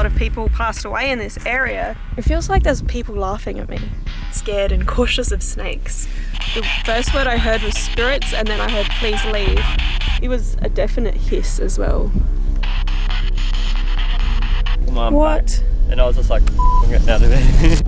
lot of people passed away in this area. It feels like there's people laughing at me. Scared and cautious of snakes. The first word I heard was spirits, and then I heard please leave. It was a definite hiss as well. What? Back. And I was just like, get out of there.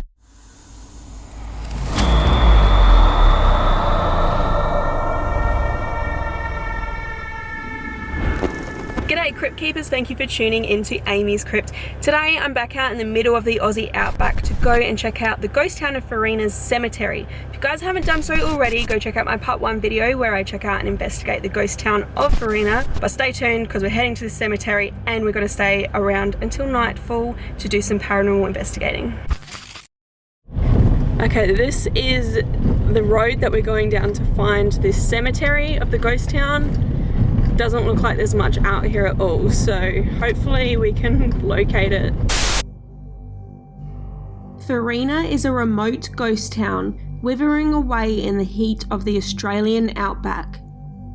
G'day Crypt Keepers, thank you for tuning into AmysCrypt. Today I'm back out in the middle of the Aussie Outback to go and check out the ghost town of Farina Cemetery. If you guys haven't done so already, go check out my part 1 video where I check out and investigate the ghost town of Farina. But stay tuned because we're heading to the cemetery and we're going to stay around until nightfall to do some paranormal investigating. Okay, this is the road that we're going down to find this cemetery of the ghost town. Doesn't look like there's much out here at all, so hopefully we can locate it. Farina is a remote ghost town withering away in the heat of the Australian outback.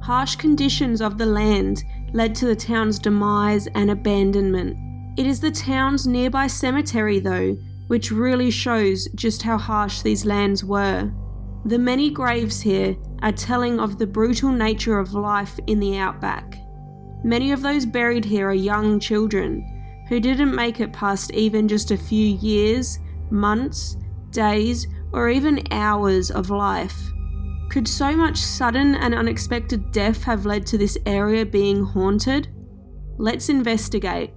Harsh conditions of the land led to the town's demise and abandonment. It is the town's nearby cemetery though, which really shows just how harsh these lands were. The many graves here are telling of the brutal nature of life in the outback. Many of those buried here are young children who didn't make it past even just a few years, months, days, or even hours of life. Could so much sudden and unexpected death have led to this area being haunted? Let's investigate.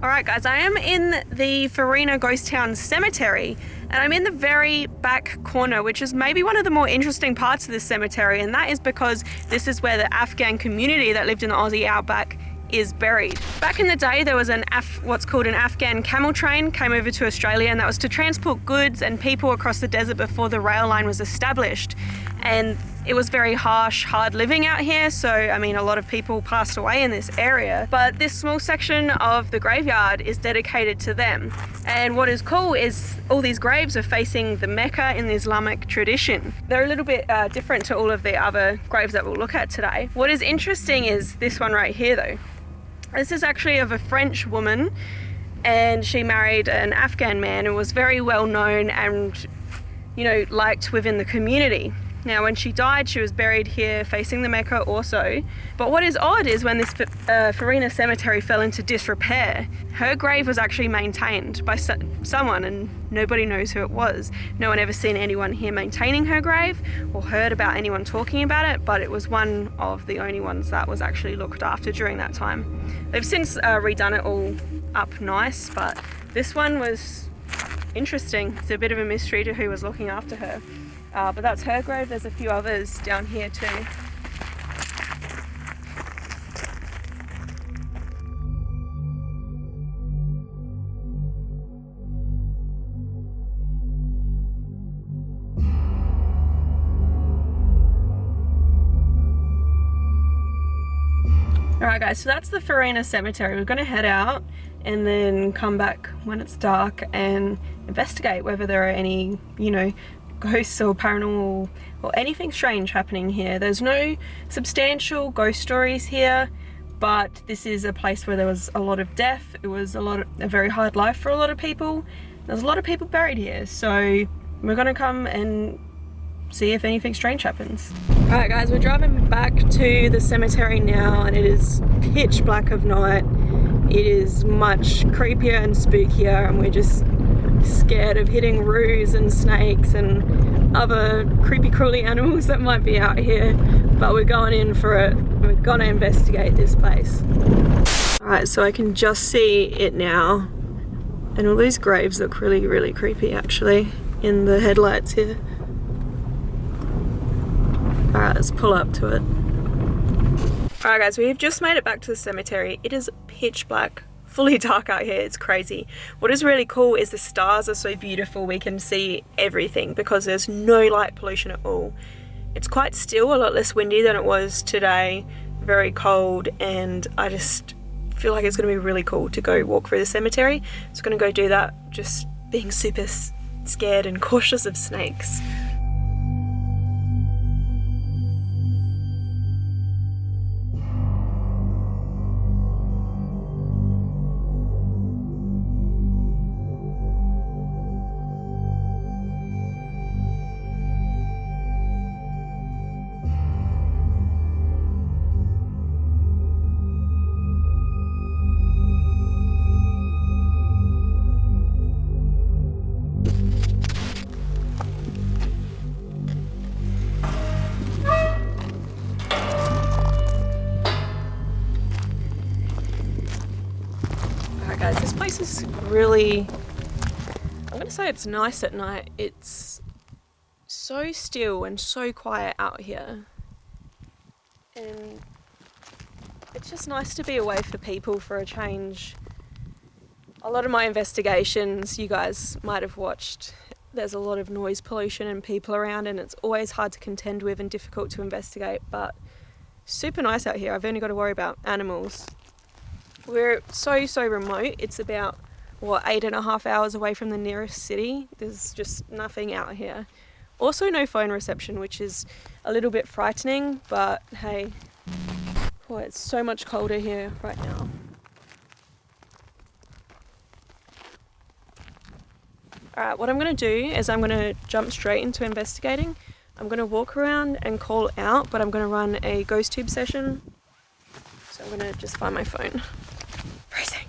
Alright guys, I am in the Farina Ghost Town Cemetery and I'm in the very back corner, which is maybe one of the more interesting parts of this cemetery, and that is because this is where the Afghan community that lived in the Aussie Outback is buried. Back in the day there was what's called an Afghan camel train came over to Australia, and that was to transport goods and people across the desert before the rail line was established. And it was very harsh, hard living out here, so I mean a lot of people passed away in this area. But this small section of the graveyard is dedicated to them. And what is cool is all these graves are facing the Mecca in the Islamic tradition. They're a little bit different to all of the other graves that we'll look at today. What is interesting is this one right here though. This is actually of a French woman, and she married an Afghan man and was very well known and, you know, liked within the community. Now when she died, she was buried here facing the Mecca also. But what is odd is when this Farina Cemetery fell into disrepair, her grave was actually maintained by someone, and nobody knows who it was. No one ever seen anyone here maintaining her grave or heard about anyone talking about it, but it was one of the only ones that was actually looked after during that time. They've since redone it all up nice, but this one was interesting. It's a bit of a mystery to who was looking after her. But that's her grave. There's a few others down here too. Alright guys, so that's the Farina Cemetery. We're going to head out and then come back when it's dark and investigate whether there are any, you know, ghosts or paranormal or anything strange happening here. There's no substantial ghost stories here, but this is a place where there was a lot of death. It was a very hard life for a lot of people. There's a lot of people buried here, so we're gonna come and see if anything strange happens. Alright guys, we're driving back to the cemetery now, and it is pitch black of night. It is much creepier and spookier, and we're just scared of hitting roos and snakes and other creepy crawly animals that might be out here, but we're going in for it. We're gonna investigate this place. Alright, so I can just see it now, and all these graves look really, really creepy actually in the headlights here. Alright, let's pull up to it. Alright guys, we've just made it back to the cemetery. It is pitch black, fully dark out here. It's crazy. What is really cool is the stars are so beautiful. We can see everything because there's no light pollution at all. It's quite still, a lot less windy than it was today, very cold, and I just feel like it's going to be really cool to go walk through the cemetery. So I'm going to go do that, just being super scared and cautious of snakes. is really, I'm gonna say it's nice at night. It's so still and so quiet out here. And it's just nice to be away for people for a change. A lot of my investigations, you guys might have watched, there's a lot of noise pollution and people around, and it's always hard to contend with and difficult to investigate, but super nice out here. I've only got to worry about animals. We're so remote. It's about, 8.5 hours away from the nearest city. There's just nothing out here. Also no phone reception, which is a little bit frightening, but hey, boy, it's so much colder here right now. Alright, what I'm going to do is I'm going to jump straight into investigating. I'm going to walk around and call out, but I'm going to run a ghost tube session. So I'm going to just find my phone. Freezing.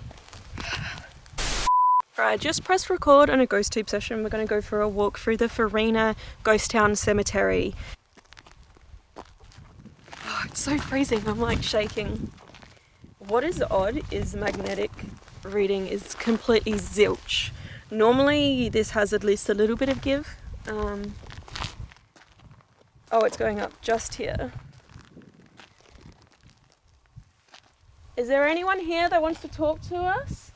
Alright, just press record on a ghost tube session. We're going to go for a walk through the Farina Ghost Town Cemetery. Oh, it's so freezing, I'm like shaking. What is odd is magnetic reading is completely zilch. Normally this has at least a little bit of give. Oh, it's going up just here. Is there anyone here that wants to talk to us?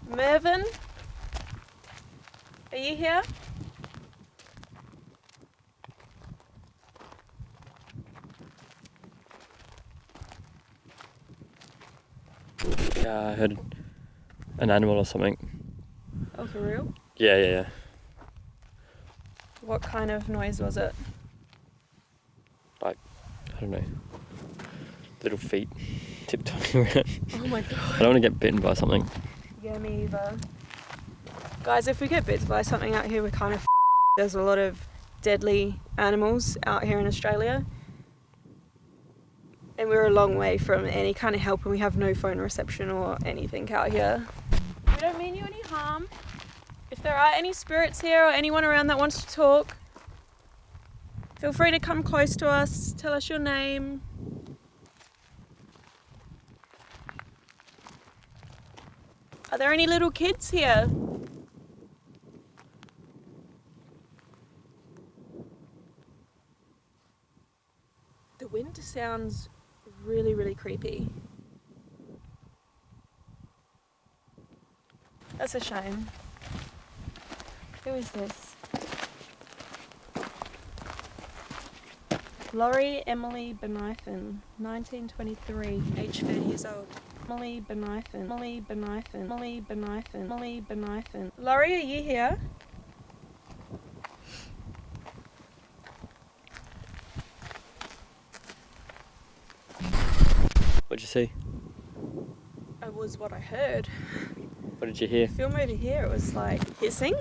Mervyn? Are you here? Yeah, I heard an animal or something. Oh, for real? Yeah. What kind of noise was it? Like, I don't know. Little feet tiptoeing around. Oh my god. I don't want to get bitten by something. Yeah, me either. Guys, if we get bitten by something out here, we're kind of There's a lot of deadly animals out here in Australia. And we're a long way from any kind of help, and we have no phone reception or anything out here. We don't mean you any harm. If there are any spirits here or anyone around that wants to talk, feel free to come close to us, tell us your name. Are there any little kids here? The wind sounds really, really creepy. That's a shame. Who is this? Laurie Emily Benithan, 1923, age 30 years old. Emily Benithan, Emily Benithan, Emily Benithan, Emily Benithan. Laurie, are you here? What'd you see? It was what I heard. What did you hear? Film over here, it was like hissing.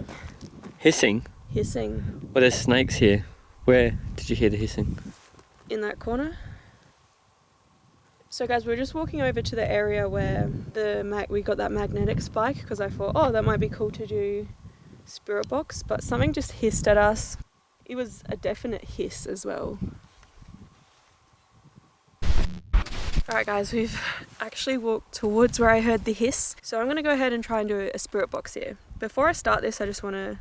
Hissing? Hissing. Well, there's snakes here. Where did you hear the hissing? In that corner. So guys, we're just walking over to the area where we got that magnetic spike, because I thought, oh, that might be cool to do spirit box, but something just hissed at us. It was a definite hiss as well. Alright guys, we've actually walked towards where I heard the hiss, so I'm going to go ahead and try and do a spirit box here. Before I start this, I just want to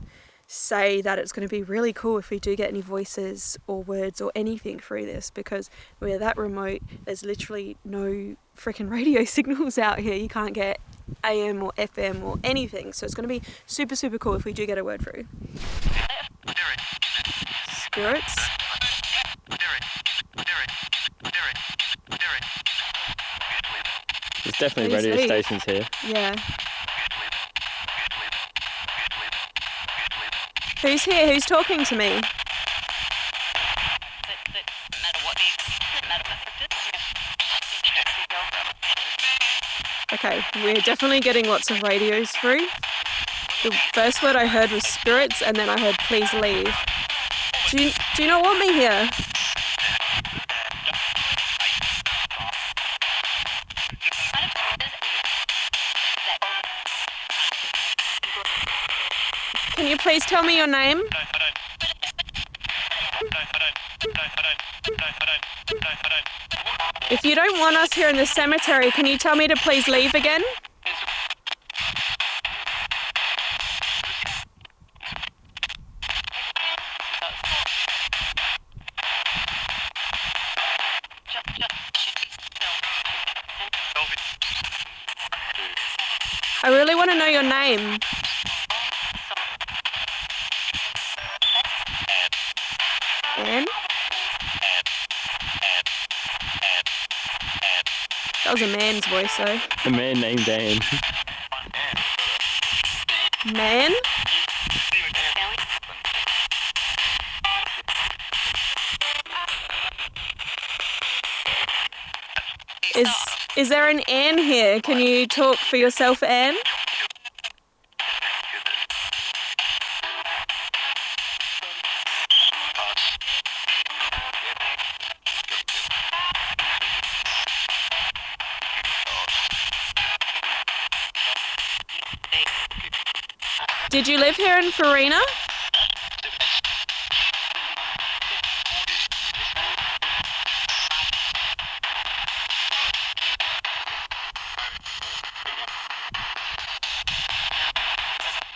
say that it's going to be really cool if we do get any voices or words or anything through this, because we're that remote. There's literally no freaking radio signals out here. You can't get AM or FM or anything, so it's going to be super, super cool if we do get a word through. Spirits? There's definitely radio stations here. Yeah. Who's here? Who's talking to me? Okay, we're definitely getting lots of radios through. The first word I heard was spirits, and then I heard please leave. Do you not want me here? Can you please tell me your name? If you don't want us here in the cemetery, can you tell me to please leave again? I really want to know your name. Anne? That was a man's voice, though. A man named Dan. Man? Is there an Anne here? Can you talk for yourself, Anne? Did you live here in Farina?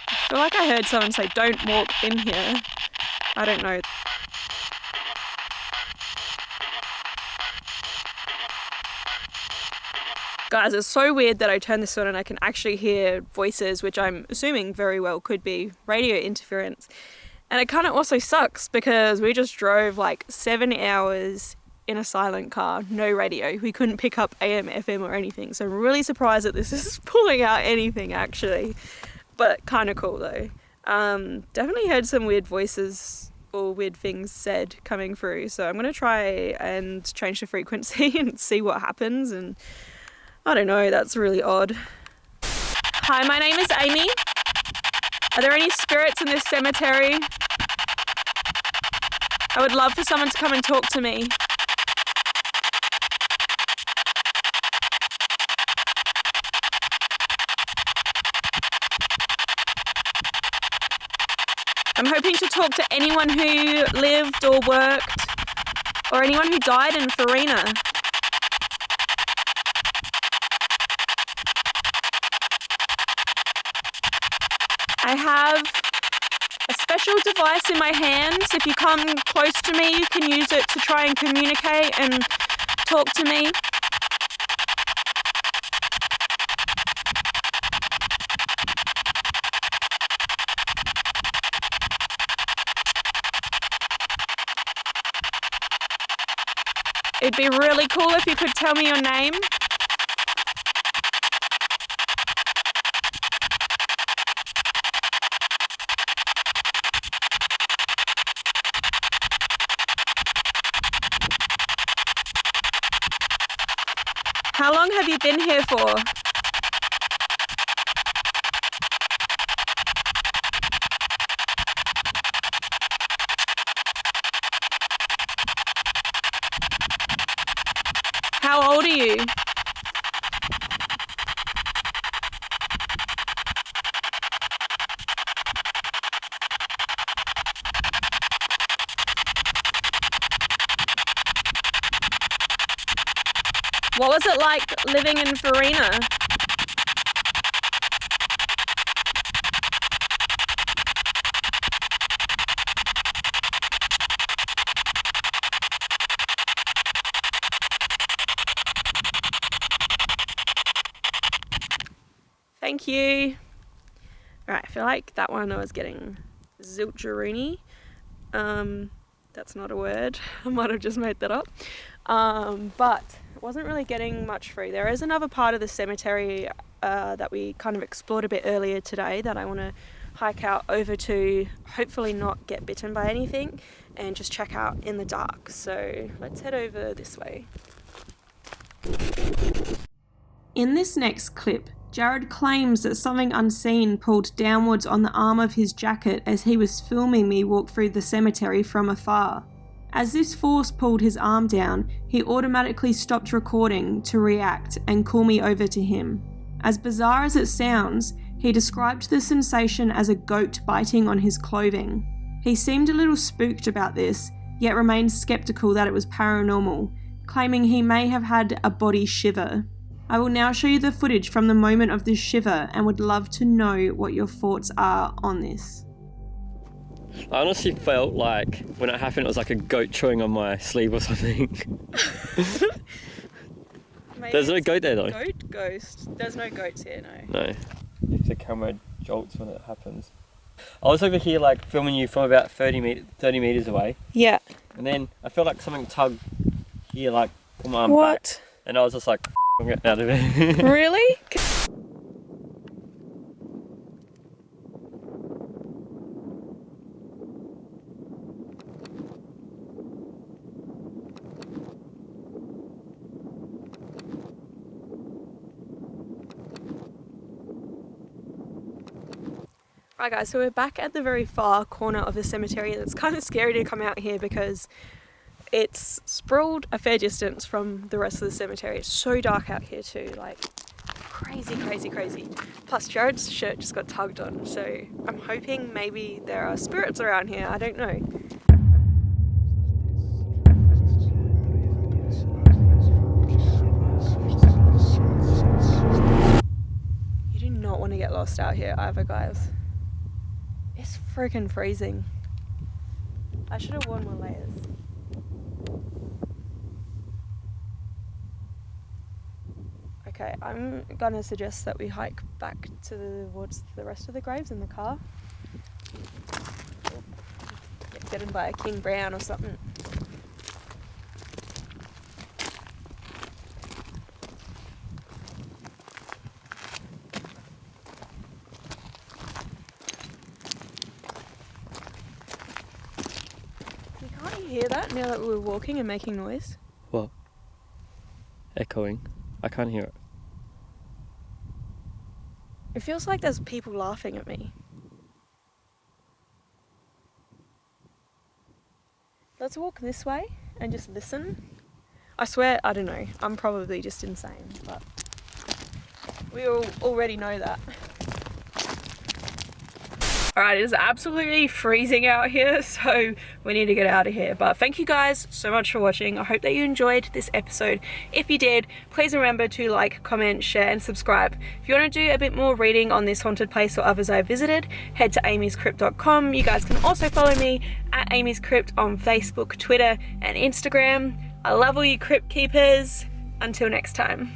I feel like I heard someone say, "Don't walk in here." I don't know. Guys, it's so weird that I turned this on and I can actually hear voices, which I'm assuming very well could be radio interference. And it kind of also sucks because we just drove like 7 hours in a silent car, no radio. We couldn't pick up AM, FM or anything. So I'm really surprised that this is pulling out anything actually. But kind of cool though. Definitely heard some weird voices or weird things said coming through. So I'm going to try and change the frequency and see what happens. And I don't know, that's really odd. Hi, my name is Amy. Are there any spirits in this cemetery? I would love for someone to come and talk to me. I'm hoping to talk to anyone who lived or worked or anyone who died in Farina. I have a special device in my hands. If you come close to me, you can use it to try and communicate and talk to me. It'd be really cool if you could tell me your name. How long have you been here for? How old are you? What was it like living in Farina? Thank you. Right, I feel like that one I was getting zilcheroony. That's not a word. I might have just made that up. But it wasn't really getting much through. There is another part of the cemetery that we kind of explored a bit earlier today that I want to hike out over to, hopefully not get bitten by anything, and just check out in the dark. So let's head over this way. In this next clip, Jared claims that something unseen pulled downwards on the arm of his jacket as he was filming me walk through the cemetery from afar. As this force pulled his arm down, he automatically stopped recording to react and call me over to him. As bizarre as it sounds, he described the sensation as a goat biting on his clothing. He seemed a little spooked about this, yet remained skeptical that it was paranormal, claiming he may have had a body shiver. I will now show you the footage from the moment of this shiver and would love to know what your thoughts are on this. I honestly felt like when it happened, it was like a goat chewing on my sleeve or something. There's no goat there though. Goat ghost. There's no goats here, no. No. If the camera jolts when it happens. I was over here like filming you from about 30 meters away. Yeah. And then I felt like something tugged here, like on my arm What? back. And I was just like, I'm getting out of here. Really? Right guys, so we're back at the very far corner of the cemetery, and it's kind of scary to come out here because it's sprawled a fair distance from the rest of the cemetery. It's so dark out here too, like crazy, crazy, crazy. Plus Jared's shirt just got tugged on, so I'm hoping maybe there are spirits around here, I don't know. You do not want to get lost out here either, guys. It's freaking freezing. I should have worn more layers. Okay, I'm gonna suggest that we hike back towards the rest of the graves in the car. Get him by a King Brown or something. Can't you hear that now that we were walking and making noise? What? Echoing. I can't hear it. It feels like there's people laughing at me. Let's walk this way and just listen. I swear, I don't know, I'm probably just insane, but we all already know that. Alright, it is absolutely freezing out here, so we need to get out of here. But thank you guys so much for watching. I hope that you enjoyed this episode. If you did, please remember to like, comment, share, and subscribe. If you want to do a bit more reading on this haunted place or others I've visited, head to AmysCrypt.com. You guys can also follow me at AmysCrypt on Facebook, Twitter, and Instagram. I love all you crypt keepers. Until next time.